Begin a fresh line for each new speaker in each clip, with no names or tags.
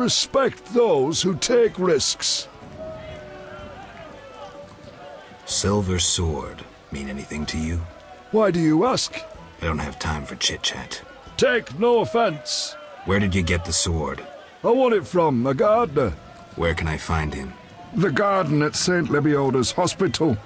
respect those who take risks.
Silver sword mean anything to you?
Why do you ask?
I don't have time for chit-chat.
Take no offense.
Where did you get the sword?
I won it from a gardener.
Where can I find him?
The garden at St. Lebioda's hospital.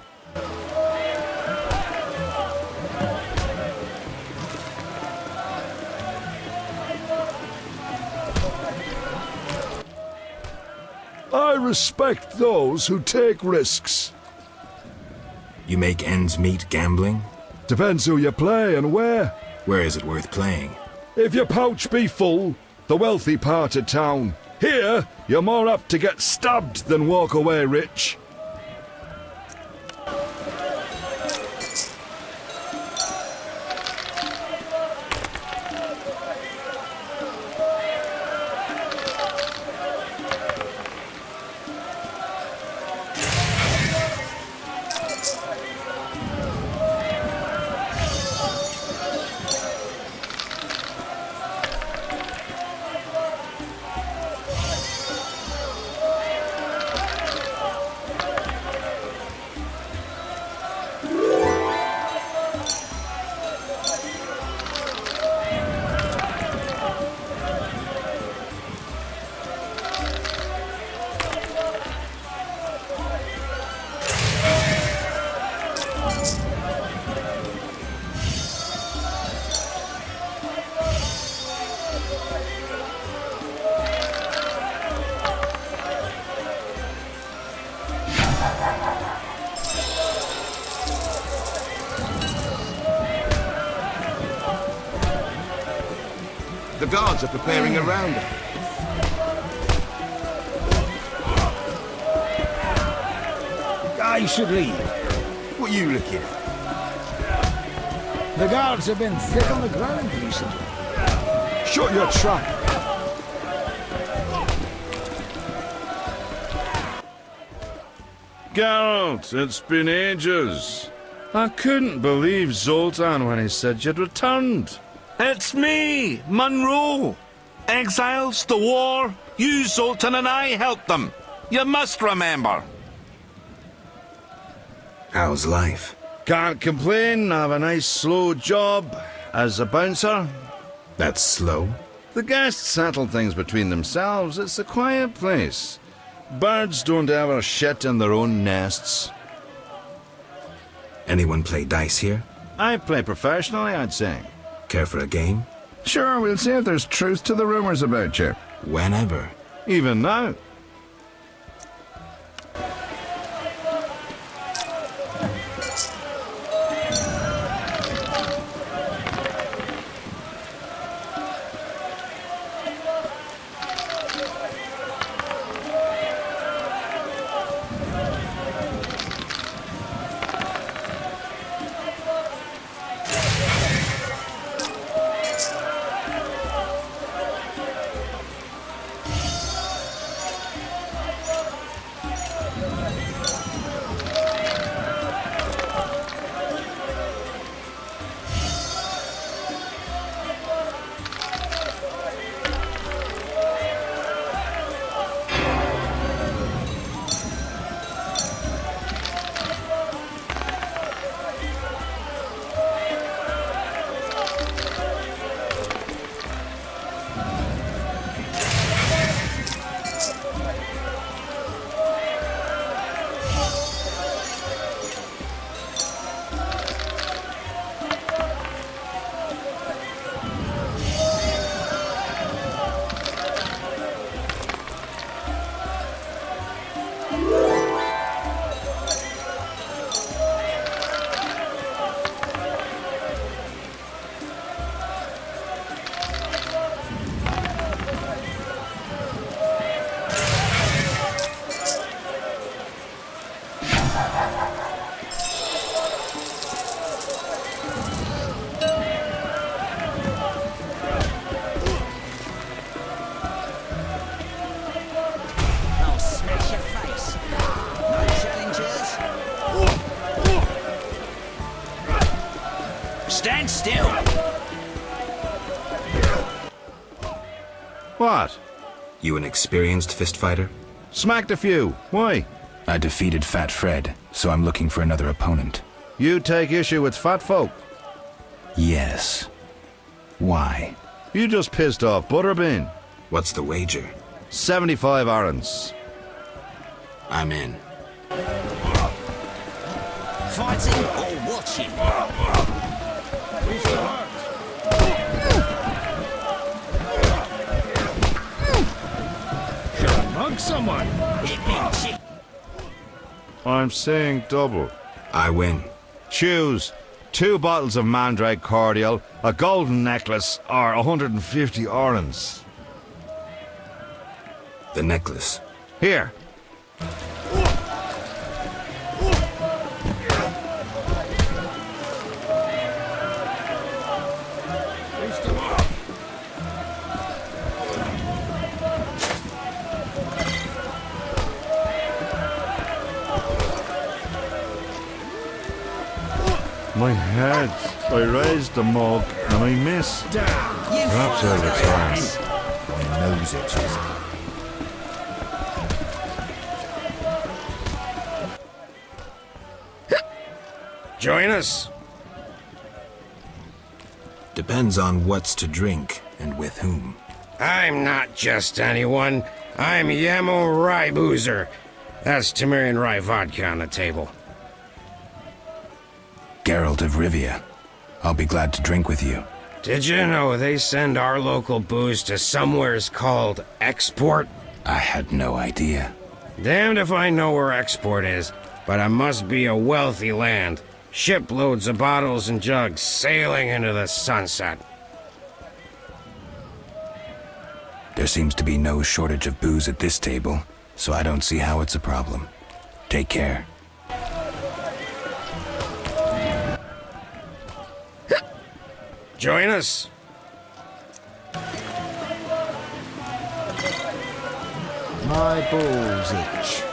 I respect those who take risks.
You make ends meet gambling?
Depends who you play and where.
Where is it worth playing?
If your pouch be full, the wealthy part of town. Here, you're more apt to get stabbed than walk away rich.
The guards are preparing a roundup.
I should leave.
What are you looking at?
The guards have been thick on the ground recently.
Shut your trap.
Geralt, it's been ages. I couldn't believe Zoltan when he said you'd returned.
It's me, Munro. Exiles, the war, you, Zoltan, and I helped them. You must remember.
How's life?
Can't complain, I have a nice slow job as a bouncer.
That's slow?
The guests settle things between themselves. It's a quiet place. Birds don't ever shit in their own nests.
Anyone play dice here?
I play professionally, I'd say.
Care for a game?
Sure, we'll see if there's truth to the rumors about you.
Whenever.
Even now.
You an experienced fist fighter?
Smacked a few. Why?
I defeated Fat Fred, so I'm looking for another opponent.
You take issue with fat folk?
Yes. Why?
You just pissed off Butterbean.
What's the wager?
75 arons.
I'm in.
Fighting or watching?
Should I mug someone?
I'm saying double.
I win.
Choose 2 bottles of Mandrake cordial, a golden necklace, or 150 orens.
The necklace.
Here. My head. I raised the mug and I missed. Perhaps I'll return.
My nose itches.
Join us.
Depends on what's to drink and with whom.
I'm not just anyone. I'm Yamo Rye Boozer. That's Temerian Rye vodka on the table.
Geralt of Rivia. I'll be glad to drink with you.
Did you know they send our local booze to somewheres called Export?
I had no idea.
Damned if I know where Export is, but it must be a wealthy land. Shiploads of bottles and jugs sailing into the sunset.
There seems to be no shortage of booze at this table, so I don't see how it's a problem. Take care.
Join us.
My balls itch.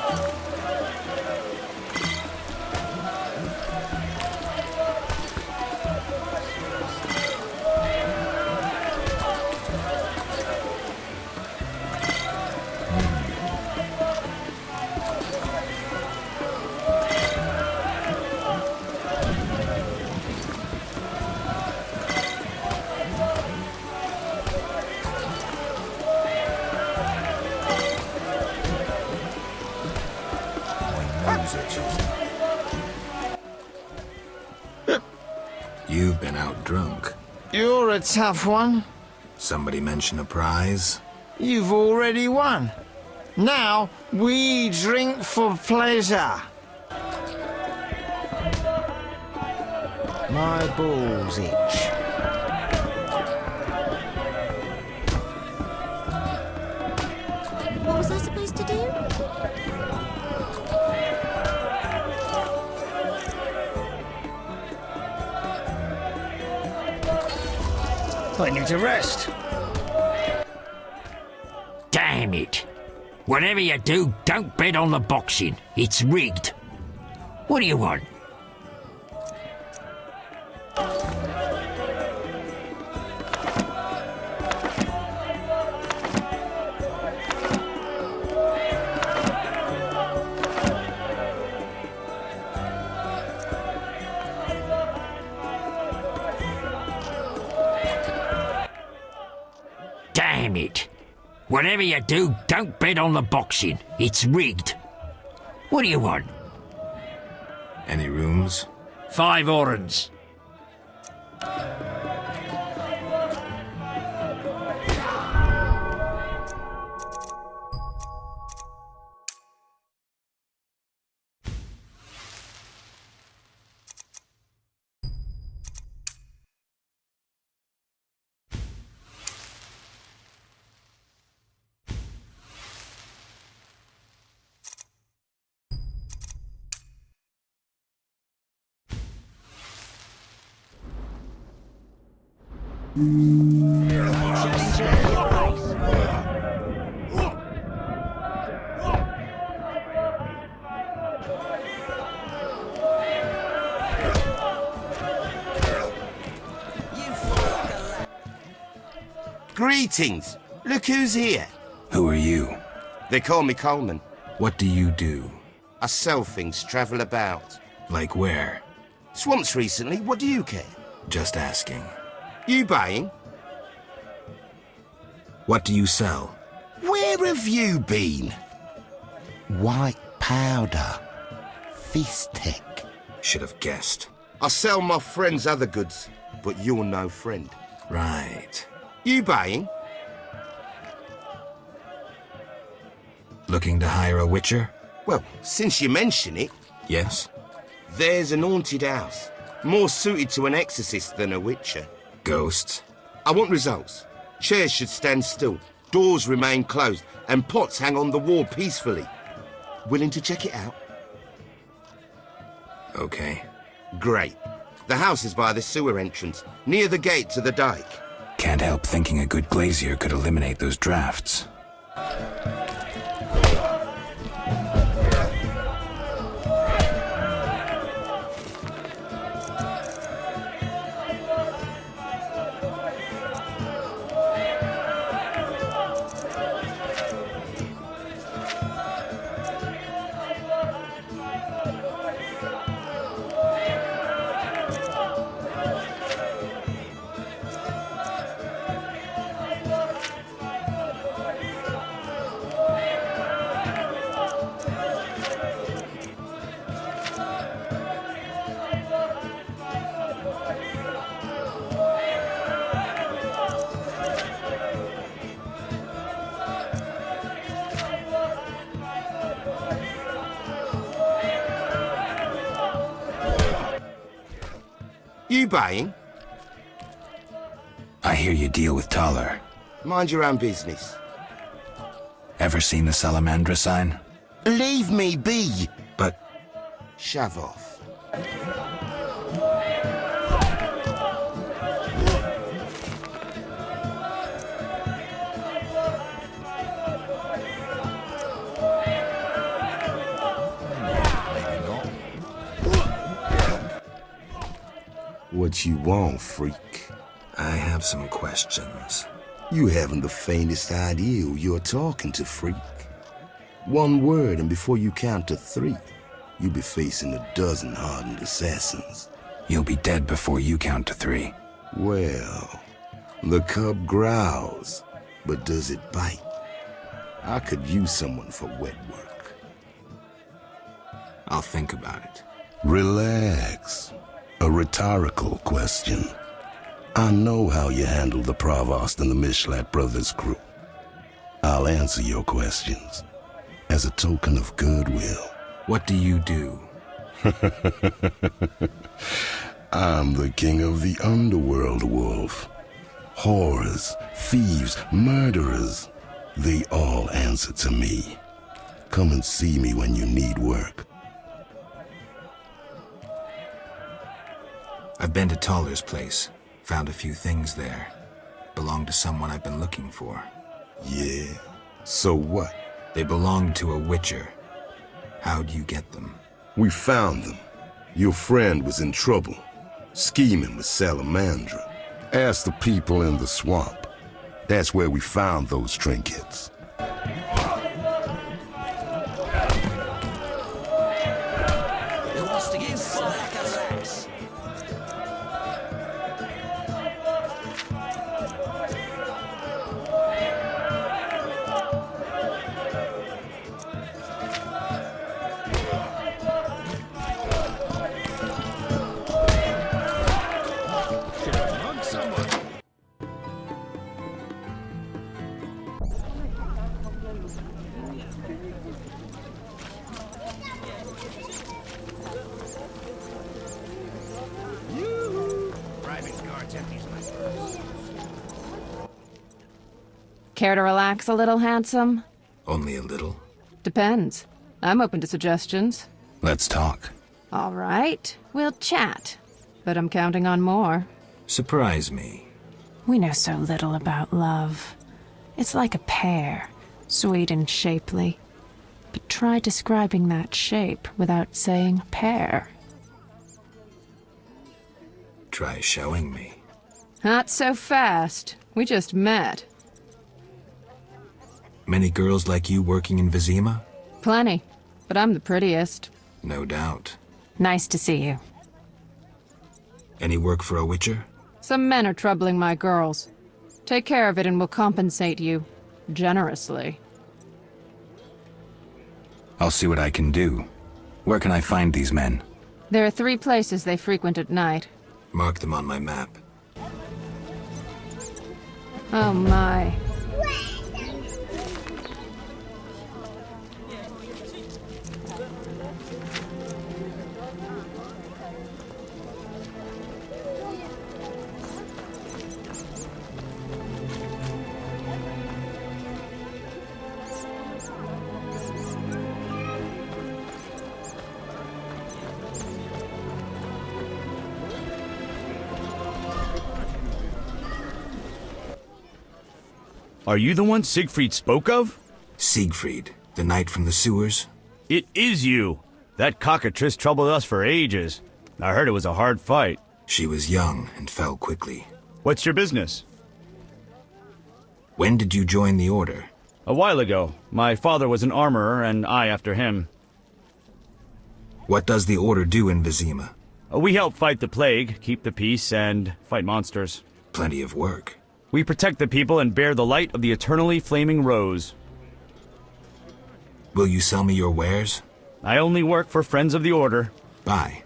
You've been out drunk.
You're a tough one.
Somebody mention a prize?
You've already won. Now, we drink for pleasure.
My balls itch.
What was I supposed to do?
I need to rest.
Damn it. Whatever you do, don't bet on the boxing. It's rigged. What do you want? Damn it. Whatever you do, don't bet on the boxing. It's rigged. What do you want?
Any rooms?
5 orens.
Greetings. Look who's here.
Who are you?
They call me Coleman.
What do you do?
I sell things, travel about.
Like where?
Swamps recently, what do you care?
Just asking.
You buying?
What do you sell?
Where have you been? White powder. Fisstech.
Should have guessed.
I sell my friends other goods, but you're no friend.
Right.
You buying?
Looking to hire a witcher?
Well, since you mention it,
Yes.
there's an haunted house. More suited to an exorcist than a witcher.
Ghosts?
I want results. Chairs should stand still, doors remain closed, and pots hang on the wall peacefully. Willing to check it out?
Okay.
Great. The house is by the sewer entrance, near the gate to the dike.
Can't help thinking a good glazier could eliminate those drafts.
You buying?
I hear you deal with Thaler.
Mind your own business.
Ever seen the Salamandra sign?
Leave me be.
But
Shove off. What you want, freak?
I have some questions.
You haven't the faintest idea who you're talking to, freak. One word, and before you count to 3, you'll be facing a dozen hardened assassins.
You'll be dead before you count to 3.
Well, the cub growls, but does it bite? I could use someone for wet work.
I'll think about it.
Relax. A rhetorical question. I know how you handle the Provost and the Mishlat brothers' crew. I'll answer your questions as a token of goodwill.
What do you do?
I'm the king of the underworld, Wolf. Horrors, thieves, murderers, they all answer to me. Come and see me when you need work.
I've been to Thaler's place. Found a few things there. Belong to someone I've been looking for.
Yeah? So what?
They belong to a witcher. How'd you get them?
We found them. Your friend was in trouble, scheming with Salamandra.
Ask the people in the swamp. That's where we found those trinkets.
Care to relax a little, handsome?
Only a little.
Depends. I'm open to suggestions.
Let's talk.
All right, we'll chat. But I'm counting on more.
Surprise me.
We know so little about love. It's like a pear, sweet and shapely. But try describing that shape without saying pear.
Try showing me.
Not so fast. We just met.
Many girls like you working in Vizima?
Plenty, but I'm the prettiest.
No doubt.
Nice to see you.
Any work for a witcher?
Some men are troubling my girls. Take care of it and we'll compensate you. Generously.
I'll see what I can do. Where can I find these men?
There are 3 places they frequent at night.
Mark them on my map.
Oh my.
Are you the one Siegfried spoke of?
Siegfried, the knight from the sewers?
It is you. That cockatrice troubled us for ages. I heard it was a hard fight.
She was young and fell quickly.
What's your business?
When did you join the Order?
A while ago. My father was an armorer, and I after him.
What does the Order do in Vizima?
We help fight the plague, keep the peace, and fight monsters.
Plenty of work.
We protect the people and bear the light of the eternally flaming rose.
Will you sell me your wares?
I only work for friends of the Order.
Bye.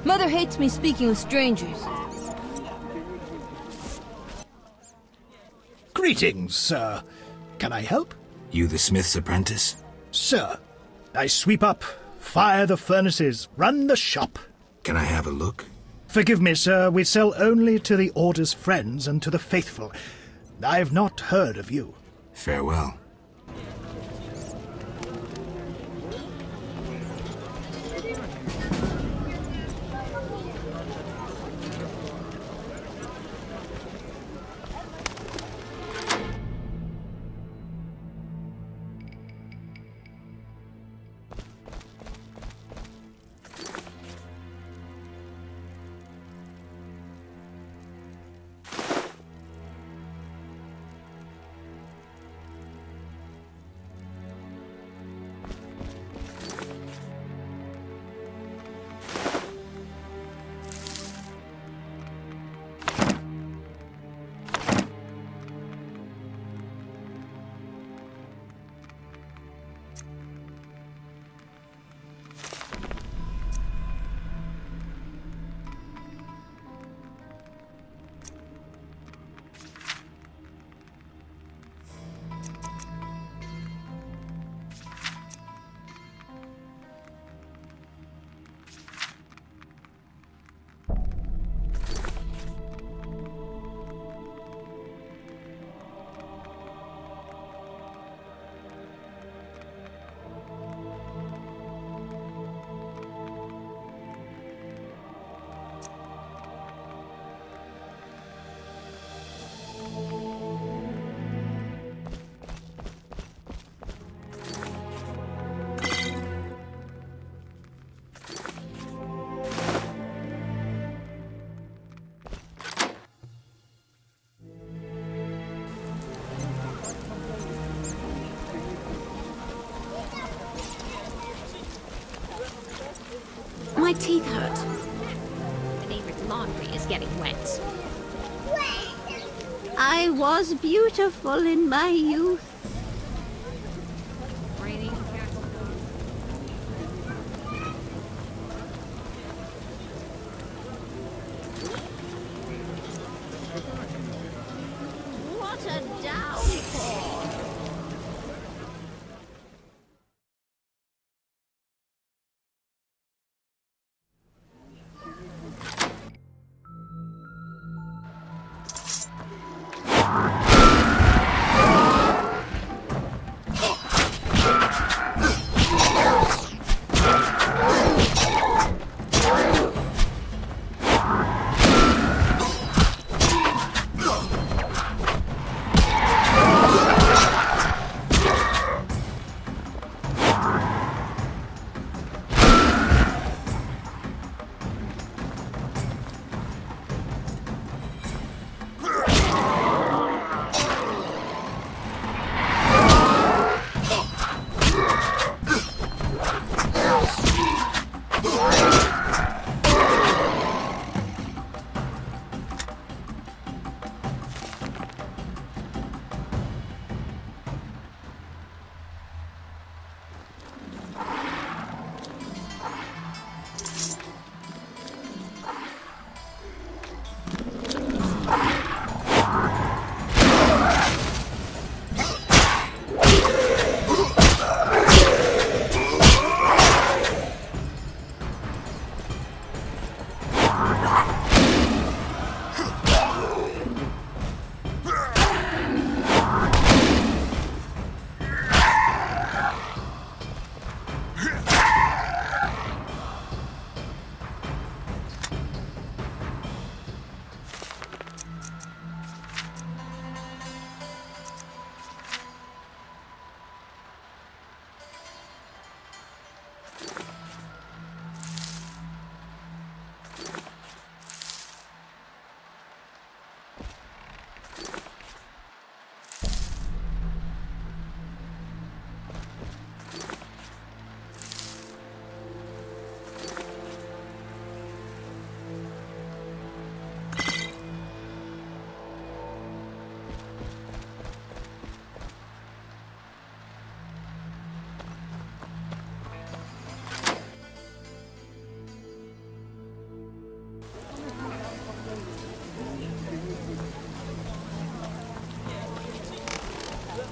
Mother hates me speaking with strangers.
Greetings, sir. Can I help?
You the smith's apprentice?
Sir, I sweep up, fire the furnaces, run the shop.
Can I have a look?
Forgive me, sir, we sell only to the Order's friends and to the faithful. I've not heard of you.
Farewell.
My teeth hurt. The neighbor's laundry is getting wet. I was beautiful in my youth. What a downpour!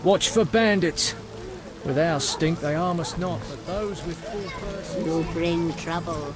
Watch for bandits. With our stink, they harm us not, but those with full purses
will bring trouble.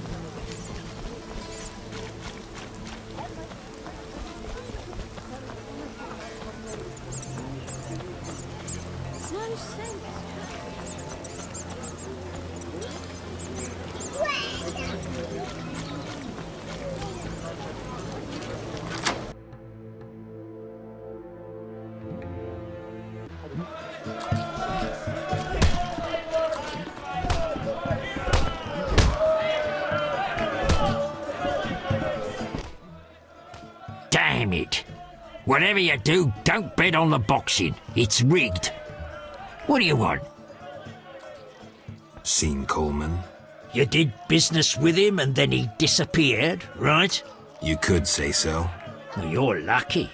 Damn it. Whatever you do, don't bet on the boxing. It's rigged. What do you want?
Seen Coleman?
You did business with him and then he disappeared, right?
You could say so.
Well, you're lucky.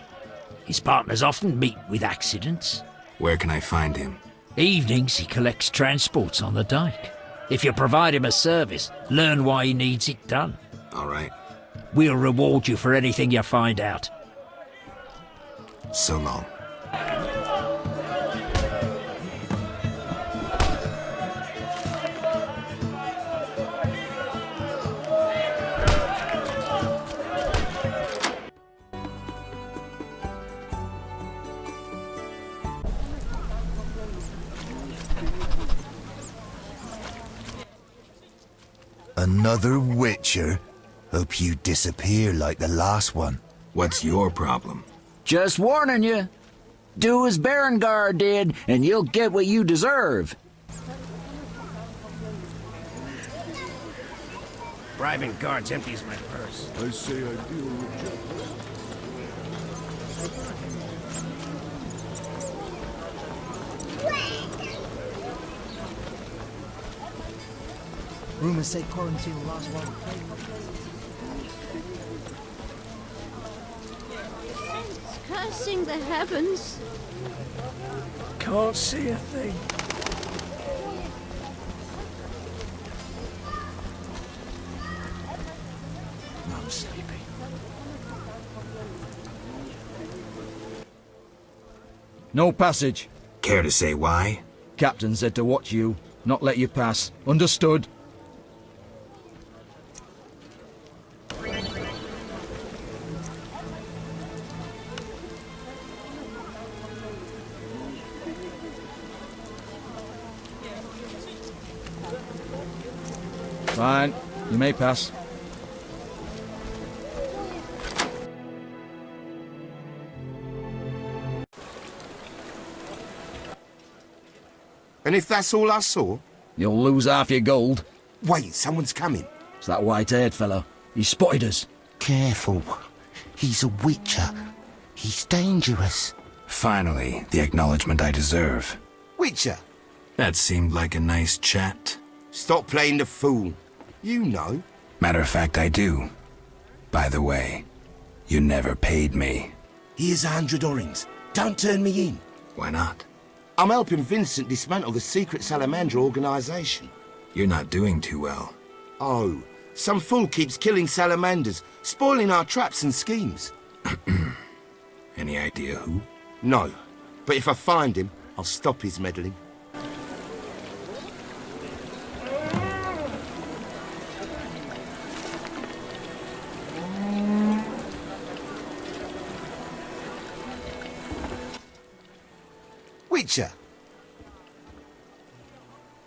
His partners often meet with accidents.
Where can I find him?
Evenings he collects transports on the dike. If you provide him a service, learn why he needs it done.
All right.
We'll reward you for anything you find out.
So long.
Another Witcher? Hope you disappear like the last one.
What's your problem?
Just warning you. Do as Berengar did, and you'll get what you deserve.
Bribing guards empties my purse.
I say I deal with justice.
Rumors say quarantine will last while
Cursing the heavens.
Can't see a thing. I'm sleepy.
No passage.
Care to say why?
Captain said to watch you, not let you pass. Understood? Fine. You may pass.
And if that's all I saw?
You'll lose half your gold.
Wait, someone's coming.
It's that white-haired fellow. He spotted us.
Careful. He's a Witcher. He's dangerous.
Finally, the acknowledgement I deserve.
Witcher?
That seemed like a nice chat.
Stop playing the fool. You know.
Matter of fact, I do. By the way, you never paid me.
Here's 100 orings. Don't turn me in.
Why not?
I'm helping Vincent dismantle the secret Salamandra organization.
You're not doing too well.
Oh, some fool keeps killing salamanders, spoiling our traps and schemes.
Any idea who?
No, but if I find him, I'll stop his meddling. Witcher.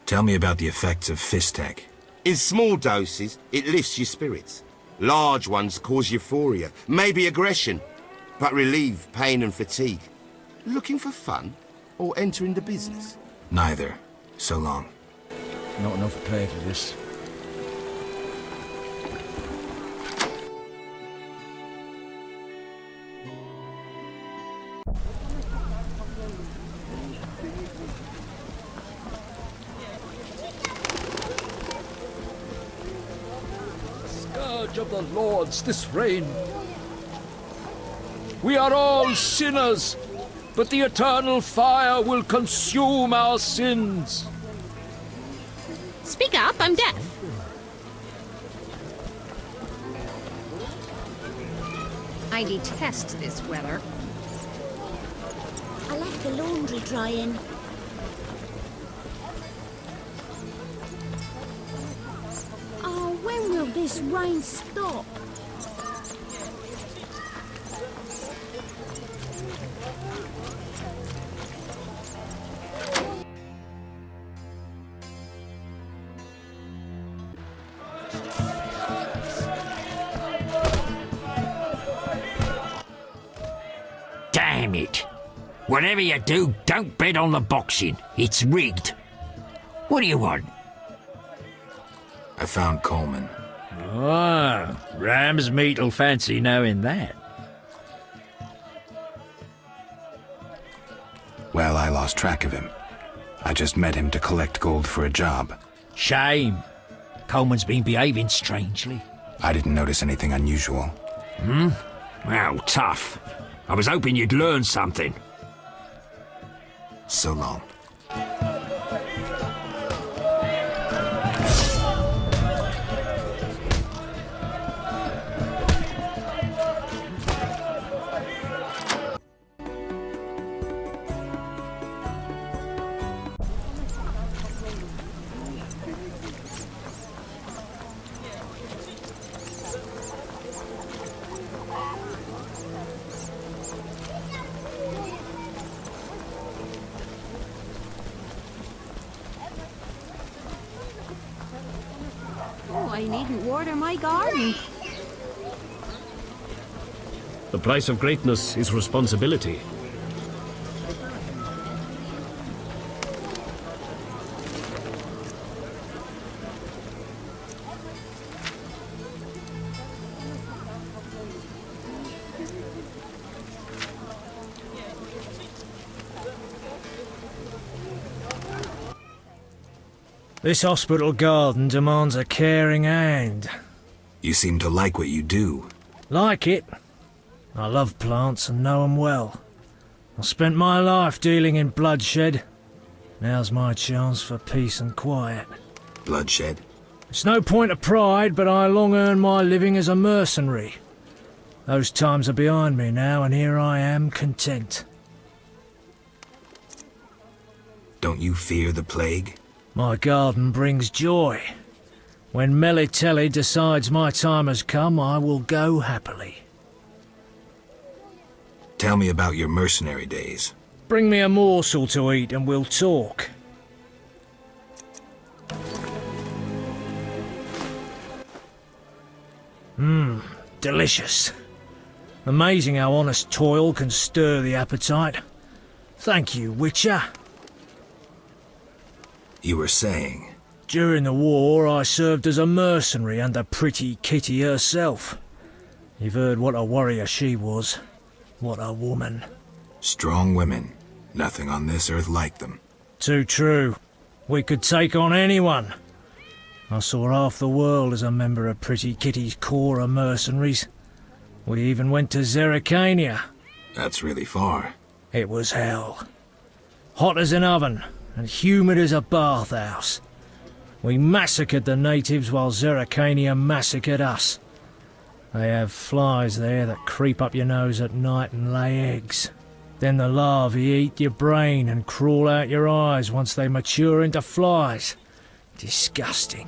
Tell me about the effects of Fisstech.
In small doses, it lifts your spirits. Large ones cause euphoria, maybe aggression, but relieve pain and fatigue. Looking for fun, or entering the business?
Neither. So long.
Not enough pay for this.
Of the Lord's this reign. We are all sinners, but the eternal fire will consume our sins.
Speak up, I'm deaf. I detest this weather.
I left the laundry drying. Oh, when will this rain stop?
Damn it. Whatever you do, don't bet on the boxing. It's rigged. What do you want?
I found Coleman.
Oh, Ramsmeat'll fancy knowing that.
Well, I lost track of him. I just met him to collect gold for a job.
Shame. Coleman's been behaving strangely.
I didn't notice anything unusual.
Hmm? Well, tough. I was hoping you'd learn something.
So long.
I needn't water my garden.
The price of greatness is responsibility.
This hospital garden demands a caring hand.
You seem to like what you do.
Like it? I love plants and know 'em well. I spent my life dealing in bloodshed. Now's my chance for peace and quiet.
Bloodshed?
It's no point of pride, but I long earned my living as a mercenary. Those times are behind me now, and here I am, content.
Don't you fear the plague?
My garden brings joy. When Melitelli decides my time has come, I will go happily.
Tell me about your mercenary days.
Bring me a morsel to eat and we'll talk. Delicious. Amazing how honest toil can stir the appetite. Thank you, Witcher.
You were saying?
During the war, I served as a mercenary under Pretty Kitty herself. You've heard what a warrior she was. What a woman.
Strong women. Nothing on this earth like them.
Too true. We could take on anyone. I saw half the world as a member of Pretty Kitty's corps of mercenaries. We even went to Zerrikania.
That's really far.
It was hell. Hot as an oven, and humid as a bathhouse. We massacred the natives while Zerrikania massacred us. They have flies there that creep up your nose at night and lay eggs. Then the larvae eat your brain and crawl out your eyes once they mature into flies. Disgusting.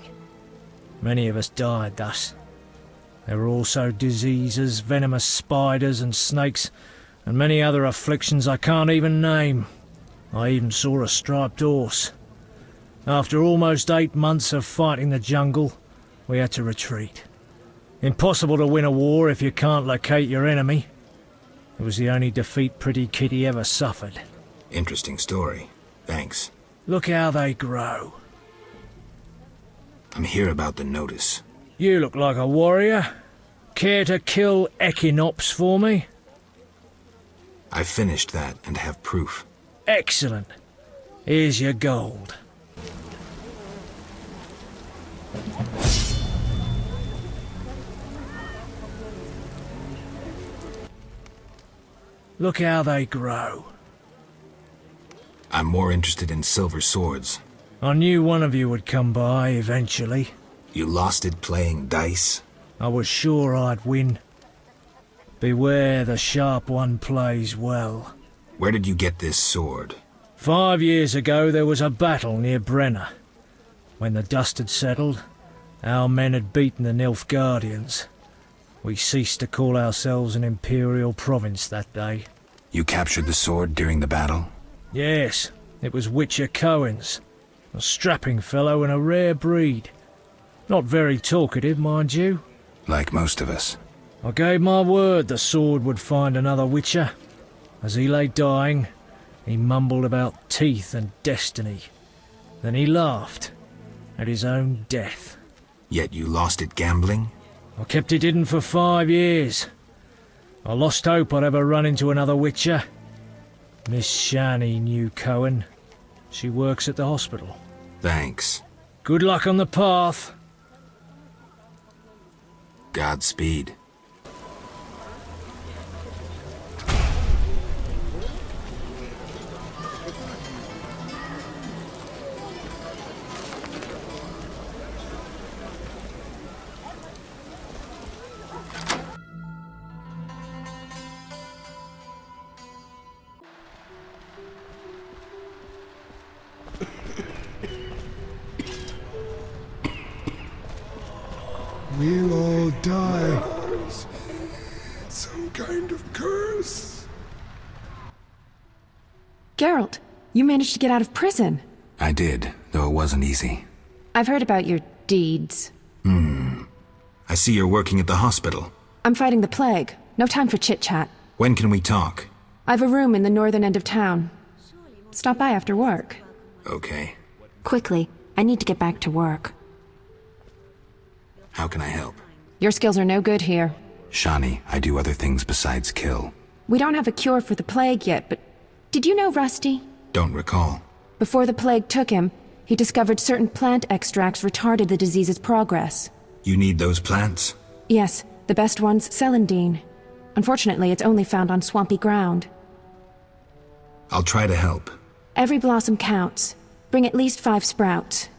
Many of us died thus. There were also diseases, venomous spiders and snakes, and many other afflictions I can't even name. I even saw a striped horse. After almost 8 months of fighting the jungle, we had to retreat. Impossible to win a war if you can't locate your enemy. It was the only defeat Pretty Kitty ever suffered.
Interesting story. Thanks.
Look how they grow.
I'm here about the notice.
You look like a warrior. Care to kill Echinops for me?
I finished that and have proof.
Excellent. Here's your gold. Look how they grow.
I'm more interested in silver swords.
I knew one of you would come by eventually.
You lost it playing dice?
I was sure I'd win. Beware the sharp one plays well.
Where did you get this sword?
5 years ago there was a battle near Brenner. When the dust had settled, our men had beaten the Nilfgaardians. We ceased to call ourselves an imperial province that day.
You captured the sword during the battle?
Yes, it was Witcher Cohen's. A strapping fellow and a rare breed. Not very talkative, mind you.
Like most of us.
I gave my word the sword would find another Witcher. As he lay dying, he mumbled about teeth and destiny. Then he laughed at his own death.
Yet you lost it gambling?
I kept it hidden for 5 years. I lost hope I'd ever run into another Witcher. Miss Shani knew Cohen. She works at the hospital.
Thanks.
Good luck on the path.
Godspeed.
We'll all die. Some kind of curse.
Geralt, you managed to get out of prison.
I did, though it wasn't easy.
I've heard about your deeds.
I see you're working at the hospital.
I'm fighting the plague. No time for chit-chat.
When can we talk?
I've a room in the northern end of town. Stop by after work.
Okay.
Quickly, I need to get back to work.
How can I help?
Your skills are no good here.
Shani, I do other things besides kill.
We don't have a cure for the plague yet, but did you know Rusty?
Don't recall.
Before the plague took him, he discovered certain plant extracts retarded the disease's progress.
You need those plants?
Yes, the best one's celandine. Unfortunately, it's only found on swampy ground.
I'll try to help.
Every blossom counts. Bring at least 5 sprouts.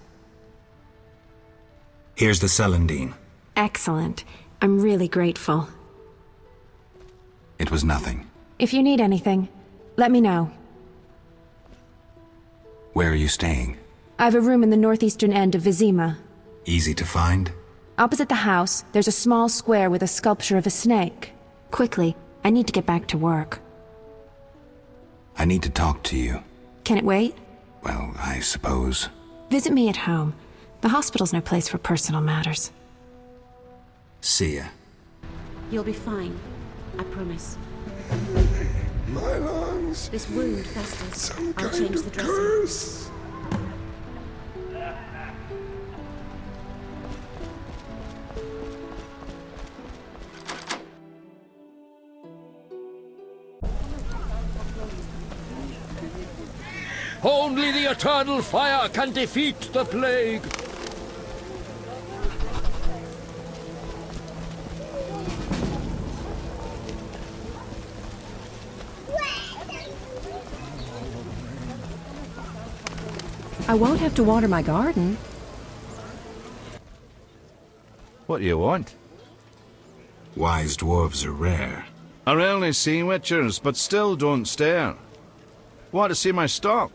Here's the celandine.
Excellent. I'm really grateful.
It was nothing.
If you need anything, let me know.
Where are you staying?
I have a room in the northeastern end of Vizima.
Easy to find?
Opposite the house, there's a small square with a sculpture of a snake. Quickly, I need to get back to work.
I need to talk to you.
Can it wait?
Well, I suppose.
Visit me at home. The hospital's no place for personal matters.
See ya.
You'll be fine. I promise.
My lungs.
This wound festers.
Some
I'll
kind
change
of
the dressing.
curse.
Only the eternal fire can defeat the plague.
I won't have to water my garden.
What do you want?
Wise dwarves are rare.
I rarely see witchers, but still don't stare. Want to see my stock?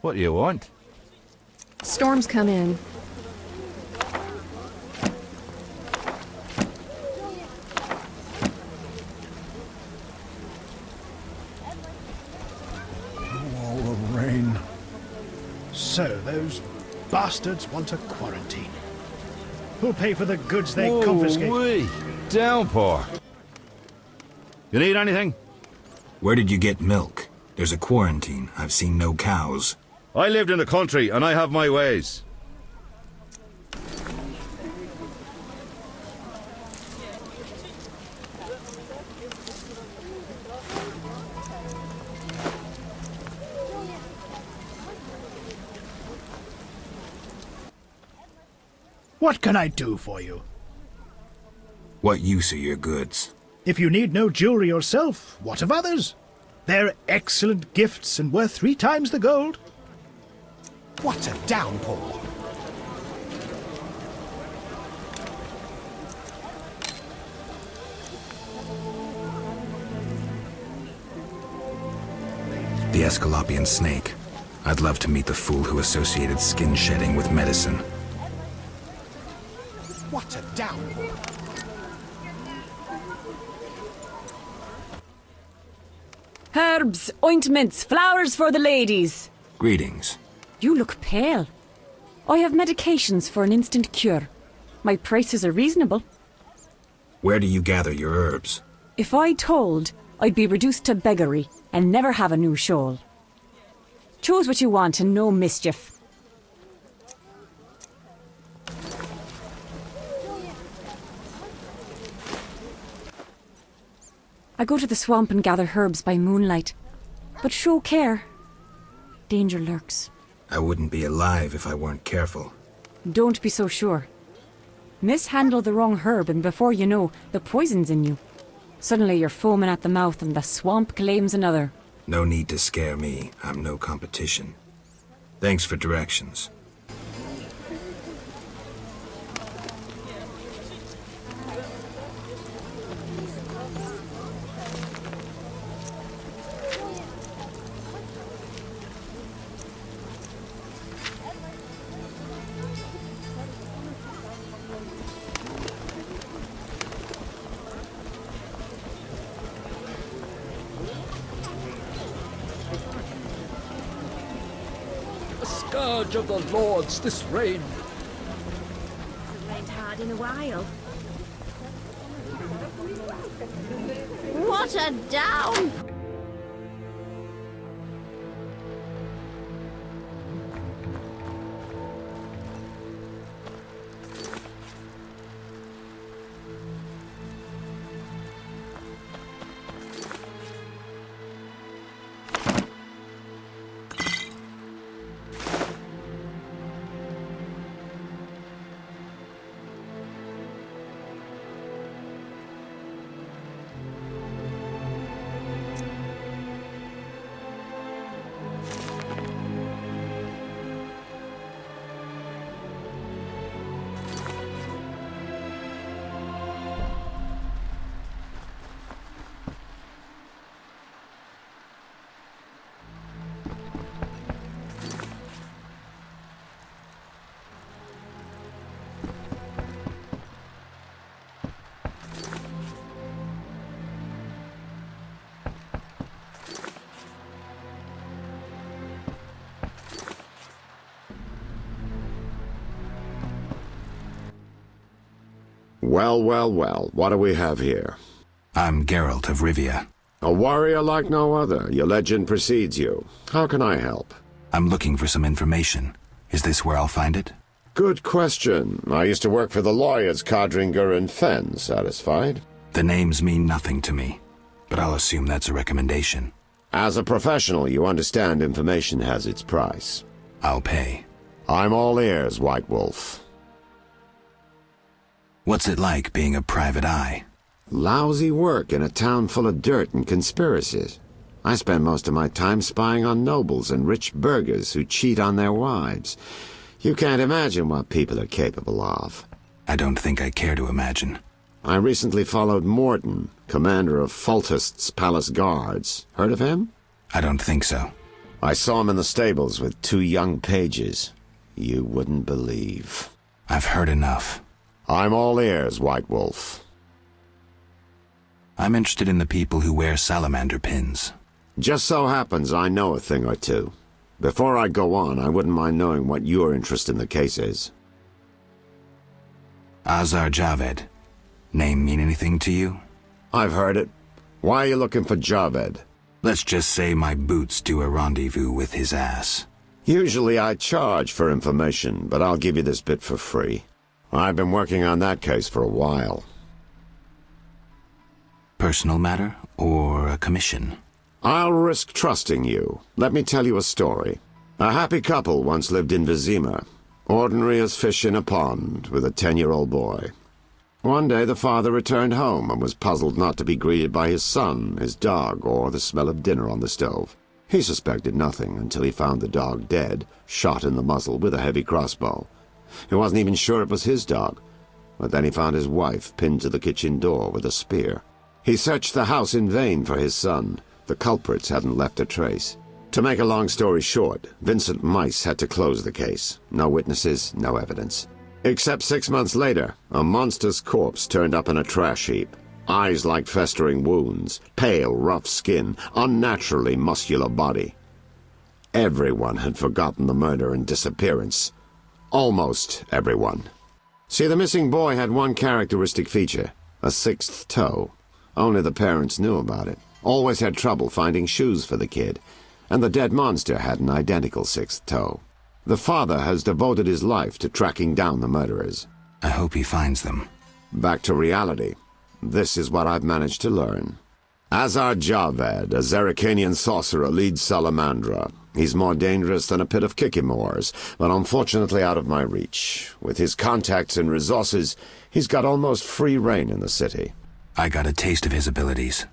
What do you want?
Storm's come in.
All the rain. So, those bastards want a quarantine. Who'll pay for the goods they confiscate?
Wee. Downpour. You need anything?
Where did you get milk? There's a quarantine. I've seen no cows.
I lived in the country, and I have my ways.
What can I do for you?
What use are your goods?
If you need no jewelry yourself, what of others? They're excellent gifts and worth 3 times the gold.
What a downpour!
The Escalopian snake. I'd love to meet the fool who associated skin shedding with medicine.
What a downpour!
Herbs, ointments, flowers for the ladies.
Greetings.
You look pale. I have medications for an instant cure. My prices are reasonable.
Where do you gather your herbs?
If I told, I'd be reduced to beggary and never have a new shawl. Choose what you want and no mischief. I go to the swamp and gather herbs by moonlight. But show care. Danger lurks.
I wouldn't be alive if I weren't careful.
Don't be so sure. Mishandle the wrong herb and before you know, the poison's in you. Suddenly you're foaming at the mouth and the swamp claims another.
No need to scare me. I'm no competition. Thanks for directions.
Scourge of the Lords, this rain.
Hasn't rained hard in a while. What a down!
Well, well, well. What do we have here?
I'm Geralt of Rivia.
A warrior like no other. Your legend precedes you. How can I help?
I'm looking for some information. Is this where I'll find it?
Good question. I used to work for the lawyers Codringer and Fenn. Satisfied?
The names mean nothing to me, but I'll assume that's a recommendation.
As a professional, you understand information has its price.
I'll pay.
I'm all ears, White Wolf.
What's it like being a private eye?
Lousy work in a town full of dirt and conspiracies. I spend most of my time spying on nobles and rich burghers who cheat on their wives. You can't imagine what people are capable of.
I don't think I care to imagine.
I recently followed Morton, commander of Foltest's Palace Guards. Heard of him?
I don't think so.
I saw him in the stables with 2 young pages. You wouldn't believe.
I've heard enough.
I'm all ears, White Wolf.
I'm interested in the people who wear salamander pins.
Just so happens I know a thing or two. Before I go on, I wouldn't mind knowing what your interest in the case is.
Azar Javed. Name mean anything to you?
I've heard it. Why are you looking for Javed?
Let's just say my boots do a rendezvous with his ass.
Usually I charge for information, but I'll give you this bit for free. I've been working on that case for a while.
Personal matter or a commission?
I'll risk trusting you. Let me tell you a story. A happy couple once lived in Vizima, ordinary as fish in a pond, with a 10-year-old boy. One day the father returned home and was puzzled not to be greeted by his son, his dog, or the smell of dinner on the stove. He suspected nothing until he found the dog dead, shot in the muzzle with a heavy crossbow. He wasn't even sure it was his dog, but then he found his wife pinned to the kitchen door with a spear. He searched the house in vain for his son. The culprits hadn't left a trace. To make a long story short, Vincent Meis had to close the case. No witnesses, no evidence. Except 6 months later, a monster's corpse turned up in a trash heap. Eyes like festering wounds, pale, rough skin, unnaturally muscular body. Everyone had forgotten the murder and disappearance. Almost everyone. See, the missing boy had one characteristic feature, a 6th toe. Only the parents knew about it. Always had trouble finding shoes for the kid. And the dead monster had an identical 6th toe. The father has devoted his life to tracking down the murderers.
I hope he finds them.
Back to reality. This is what I've managed to learn. Azar Javed, a Zerrikanian sorcerer, leads Salamandra. He's more dangerous than a pit of Kikimors, but unfortunately out of my reach. With his contacts and resources, he's got almost free reign in the city.
I got a taste of his abilities.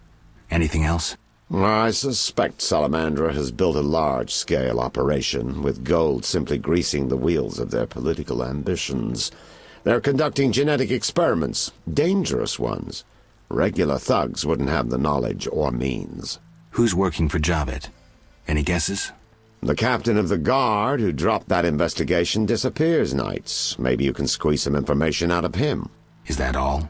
Anything else?
I suspect Salamandra has built a large-scale operation, with gold simply greasing the wheels of their political ambitions. They're conducting genetic experiments, dangerous ones. Regular thugs wouldn't have the knowledge or means.
Who's working for Javed? Any guesses?
The captain of the guard who dropped that investigation disappears nights. Maybe you can squeeze some information out of him.
Is that all?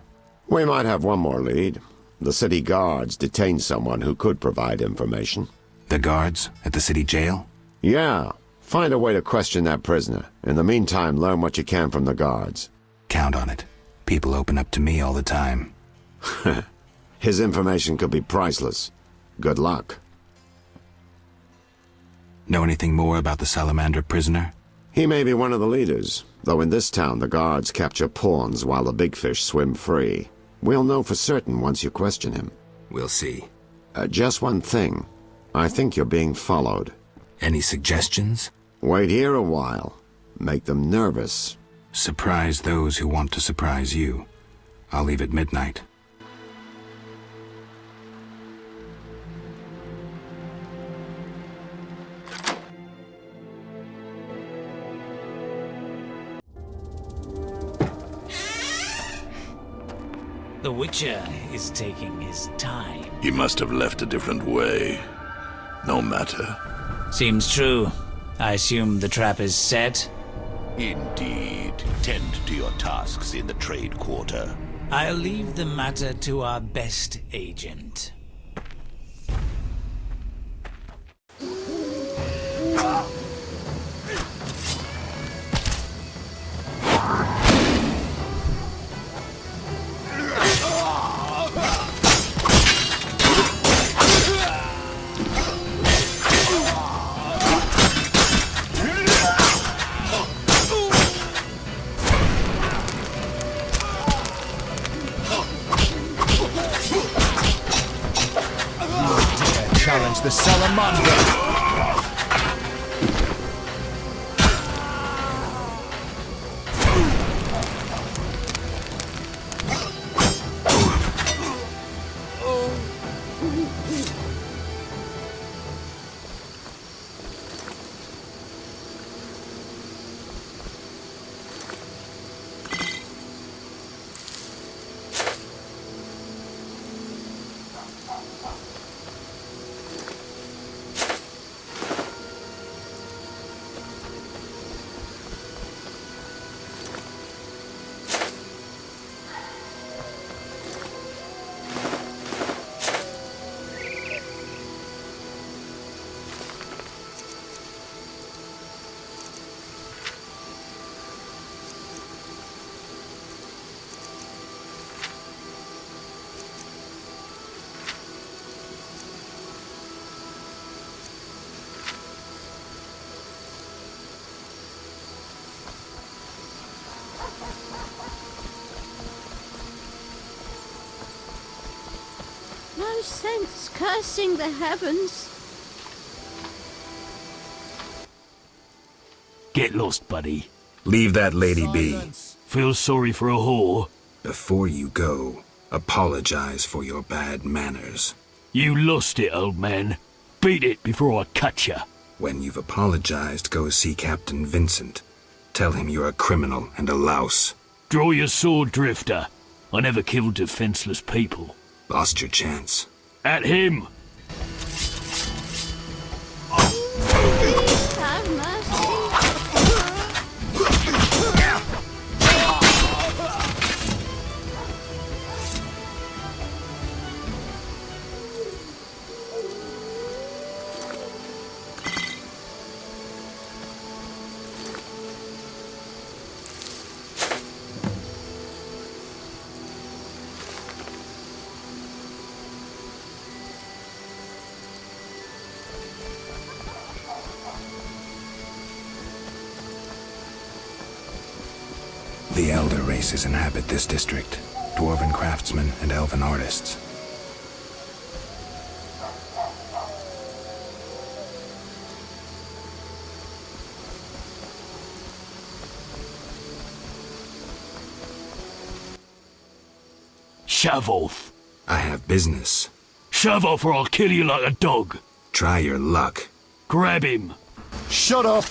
We might have one more lead. The city guards detained someone who could provide information.
The guards at the city jail?
Yeah. Find a way to question that prisoner. In the meantime, learn what you can from the guards.
Count on it. People open up to me all the time.
His information could be priceless. Good luck.
Know anything more about the Salamander prisoner?
He may be one of the leaders, though in this town the guards capture pawns while the big fish swim free. We'll know for certain once you question him.
We'll see.
Just one thing. I think you're being followed.
Any suggestions?
Wait here a while. Make them nervous.
Surprise those who want to surprise you. I'll leave at midnight.
The Witcher is taking his time.
He must have left a different way. No matter.
Seems true. I assume the trap is set?
Indeed. Tend to your tasks in the trade quarter.
I'll leave the matter to our best agent.
against the Salamandra.
No sense cursing the heavens.
Get lost, buddy.
Leave that lady be.
Feel sorry for a whore?
Before you go, apologize for your bad manners.
You lost it, old man. Beat it before I cut ya.
When you've apologized, go see Captain Vincent. Tell him you're a criminal and a louse.
Draw your sword, Drifter. I never killed defenseless people.
Lost your chance.
At him!
Please have mercy.
The elder races inhabit this district. Dwarven craftsmen and elven artists.
Shove off.
I have business.
Shove off or I'll kill you like a dog.
Try your luck.
Grab him.
Shut up!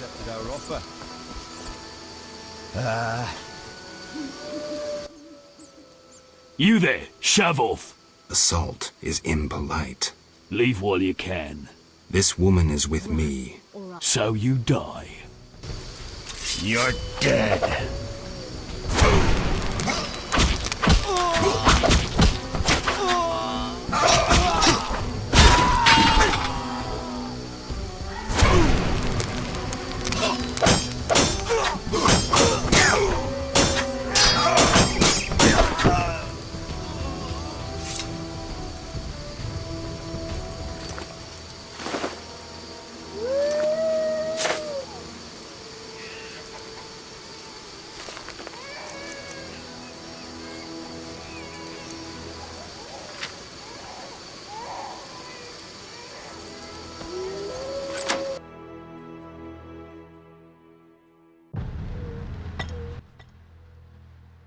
Accepted our offer.
You there, shove off.
Assault is impolite.
Leave while you can.
This woman is with me.
So you die.
You're dead.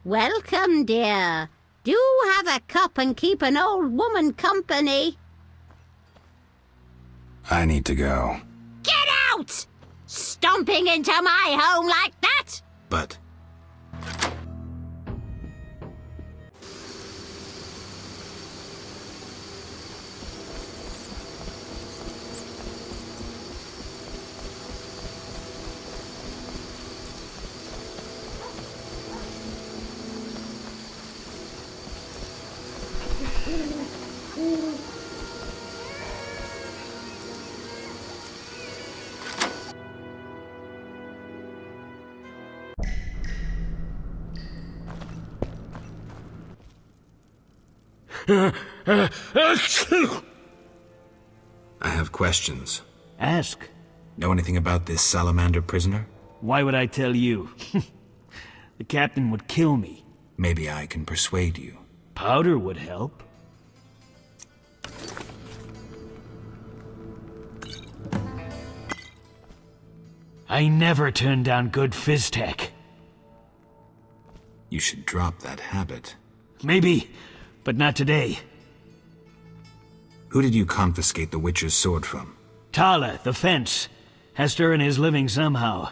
Welcome, dear. Do have a cup and keep an old woman company.
I need to go.
Get out! Stomping into my home like that?
But... I have questions.
Ask.
Know anything about this salamander prisoner?
Why would I tell you? The captain would kill me.
Maybe I can persuade you.
Powder would help. I never turn down good Fisstech.
You should drop that habit.
Maybe, but not today.
Who did you confiscate the Witcher's sword from?
Thaler, the fence. Has to earn his living somehow.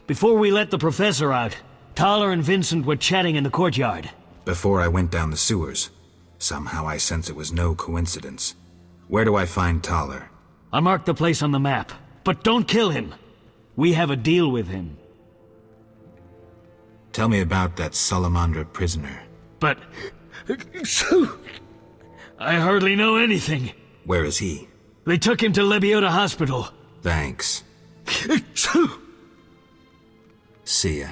Before we let the professor out, Thaler and Vincent were chatting in the courtyard.
Before I went down the sewers. Somehow I sense it was no coincidence. Where do I find Thaler?
I'll mark the place on the map, but don't kill him. We have a deal with him.
Tell me about that Salamandra prisoner.
But... I hardly know anything.
Where is he?
They took him to Lebiota Hospital.
Thanks. See ya.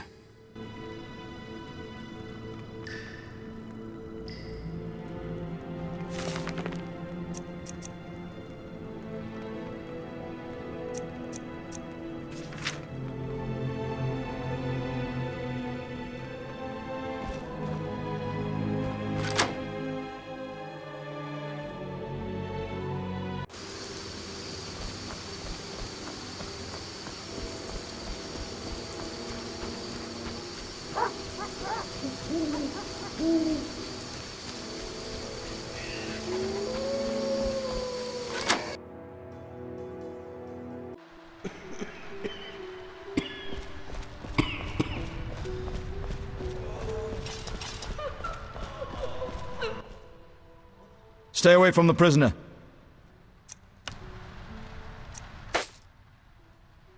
Stay away from the prisoner.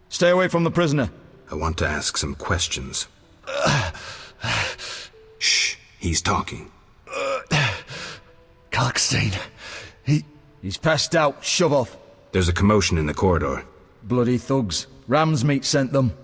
Stay away from the prisoner.
I want to ask some questions. Shh, he's talking.
Kalkstein. He's passed out. Shove off.
There's a commotion in the corridor.
Bloody thugs. Ramsmeat sent them.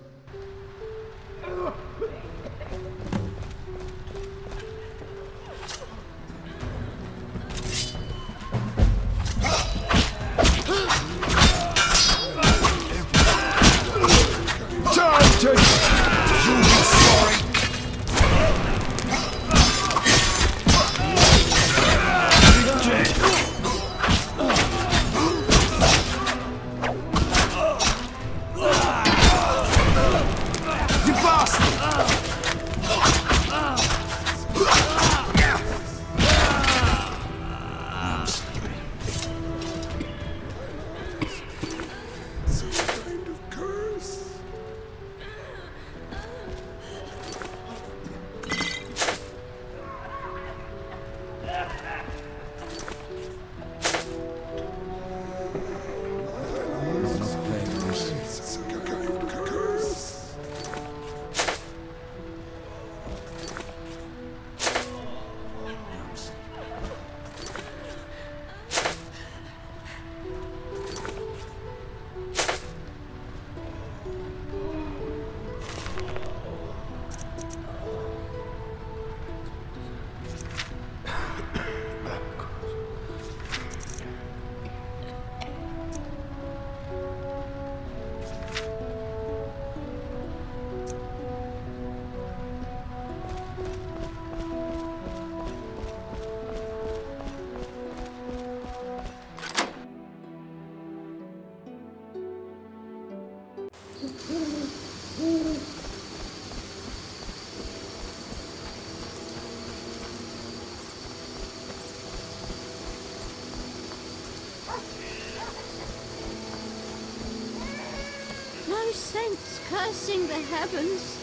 No sense cursing the heavens.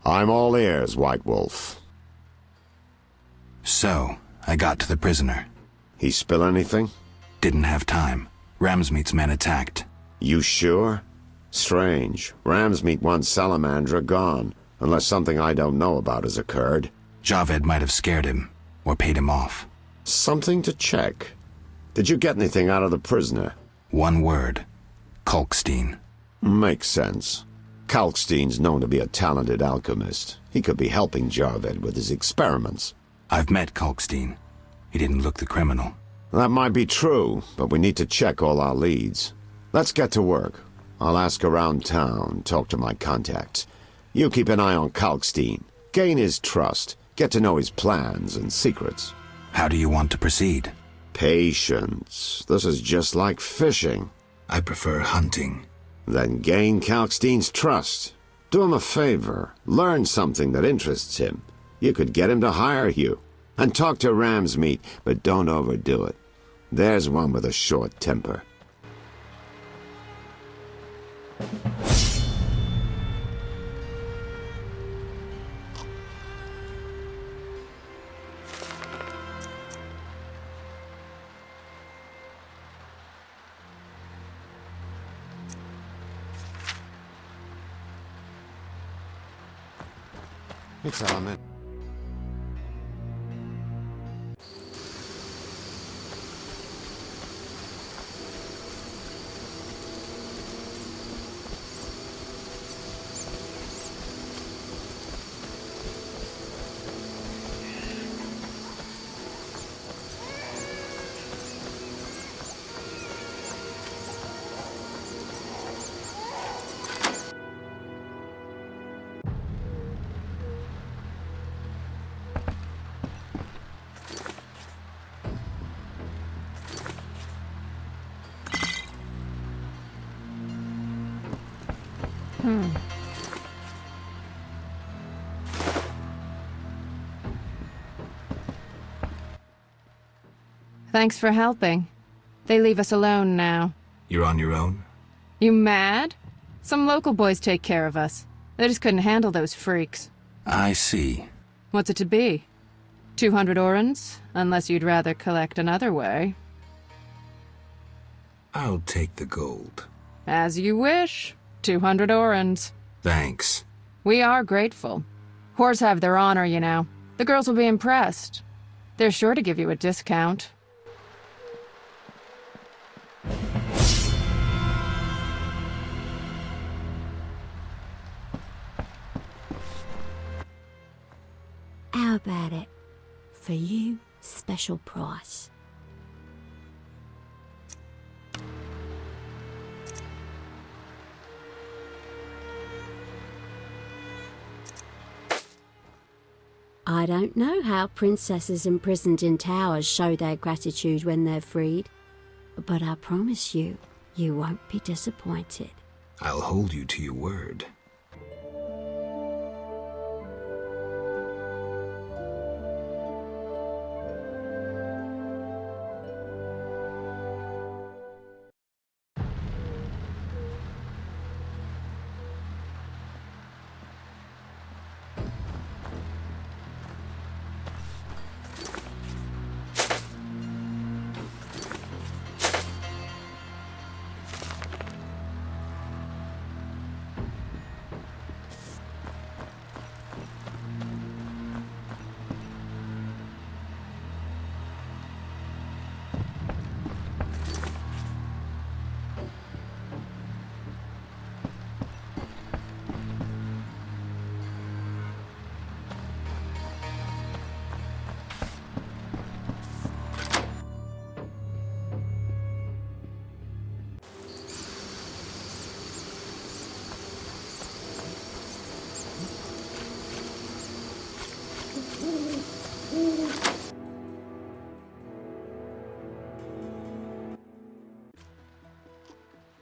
I'm all ears, White Wolf.
So, I got to the prisoner.
He spill anything?
Didn't have time. Ramsmeat's men attacked.
You sure? Strange. Ramsmeat wants Salamandra gone, unless something I don't know about has occurred.
Javed might have scared him, or paid him off.
Something to check. Did you get anything out of the prisoner?
One word. Kalkstein.
Makes sense. Kalkstein's known to be a talented alchemist. He could be helping Javed with his experiments.
I've met Kalkstein. He didn't look the criminal.
That might be true, but we need to check all our leads. Let's get to work. I'll ask around town, talk to my contacts. You keep an eye on Kalkstein. Gain his trust. Get to know his plans and secrets.
How do you want to proceed?
Patience. This is just like fishing.
I prefer hunting.
Then gain Kalkstein's trust. Do him a favor. Learn something that interests him. You could get him to hire you. And talk to Ramsmeat, but don't overdo it. There's one with a short temper. It's Element.
Thanks for helping. They leave us alone now.
You're on your own?
You mad? Some local boys take care of us. They just couldn't handle those freaks.
I see.
What's it to be? 200 orens? Unless you'd rather collect another way.
I'll take the gold.
As you wish. 200 orens.
Thanks.
We are grateful. Whores have their honor, you know. The girls will be impressed. They're sure to give you a discount.
How about it? For you, special price. I don't know how princesses imprisoned in towers show their gratitude when they're freed, but I promise you, you won't be disappointed.
I'll hold you to your word.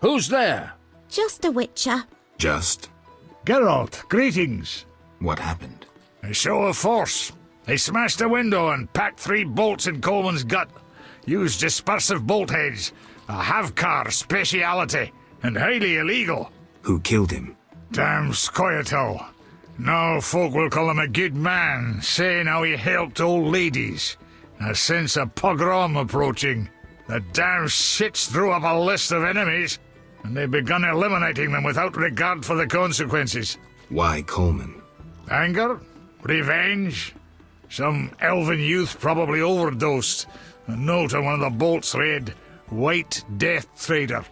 Who's there?
Just a witcher.
Just?
Geralt, greetings.
What happened?
A show of force. They smashed a window and packed 3 bolts in Coleman's gut. Used dispersive bolt heads. A Havkar speciality. And highly illegal.
Who killed him?
Damn Scoia'tael. Now folk will call him a good man, saying how he helped old ladies. I sense a pogrom approaching. The damn shits drew up a list of enemies, and they've begun eliminating them without regard for the consequences.
Why Coleman?
Anger? Revenge? Some elven youth probably overdosed. A note on one of the bolts read, White Death Trader.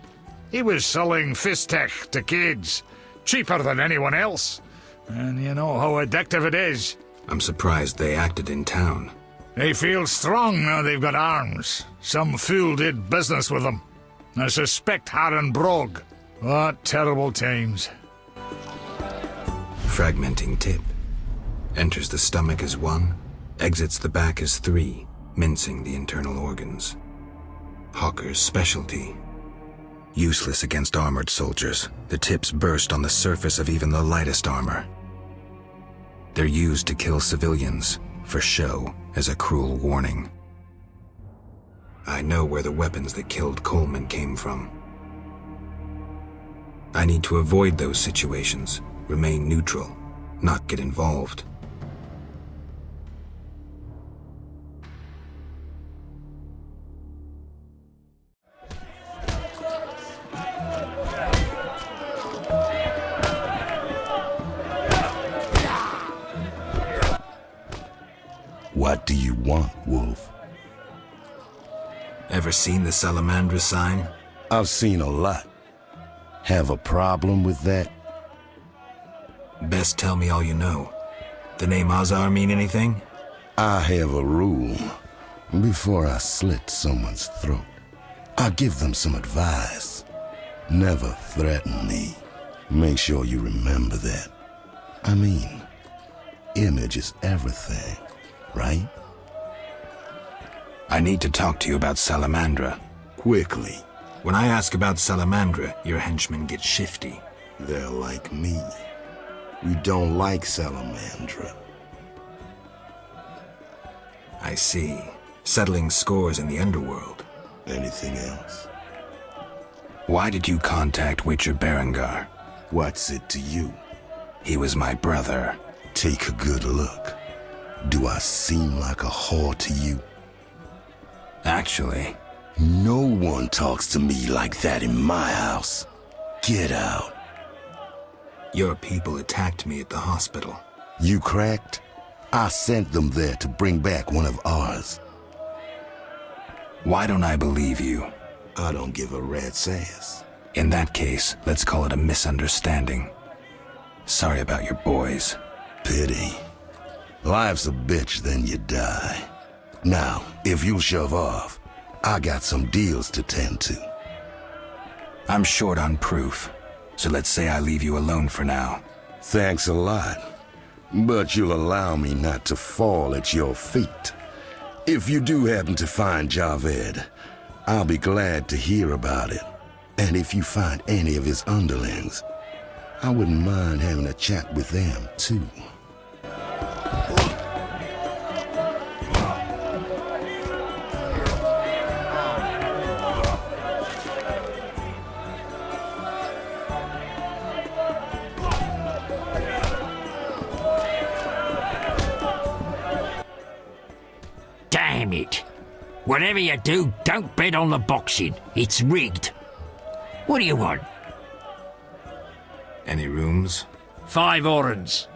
He was selling Fisstech to kids. Cheaper than anyone else. And you know how addictive it is.
I'm surprised they acted in town.
They feel strong now they've got arms. Some fool did business with them. I suspect Harren Brog. What terrible times.
Fragmenting tip. Enters the stomach as 1, exits the back as 3, mincing the internal organs. Hawker's specialty. Useless against armored soldiers, the tips burst on the surface of even the lightest armor. They're used to kill civilians, for show, as a cruel warning. I know where the weapons that killed Coleman came from. I need to avoid those situations, remain neutral, not get involved.
What do you want, Wolf?
Ever seen the Salamandra sign?
I've seen a lot. Have a problem with that?
Best tell me all you know. The name Azar mean anything?
I have a rule. Before I slit someone's throat, I give them some advice. Never threaten me. Make sure you remember that. I mean, image is everything, right?
I need to talk to you about Salamandra.
Quickly.
When I ask about Salamandra, your henchmen get shifty.
They're like me. We don't like Salamandra.
I see. Settling scores in the underworld.
Anything else?
Why did you contact Witcher Berengar?
What's it to you?
He was my brother.
Take a good look. Do I seem like a whore to you?
Actually...
No one talks to me like that in my house. Get out.
Your people attacked me at the hospital.
You cracked? I sent them there to bring back one of ours.
Why don't I believe you?
I don't give a rat's ass.
In that case, let's call it a misunderstanding. Sorry about your boys.
Pity. Life's a bitch, then you die. Now, if you'll shove off, I got some deals to tend to.
I'm short on proof, so let's say I leave you alone for now.
Thanks a lot, but you'll allow me not to fall at your feet. If you do happen to find Javed, I'll be glad to hear about it. And if you find any of his underlings, I wouldn't mind having a chat with them, too.
Damn it. Whatever you do, don't bet on the boxing. It's rigged. What do you want?
Any rooms?
5 orens.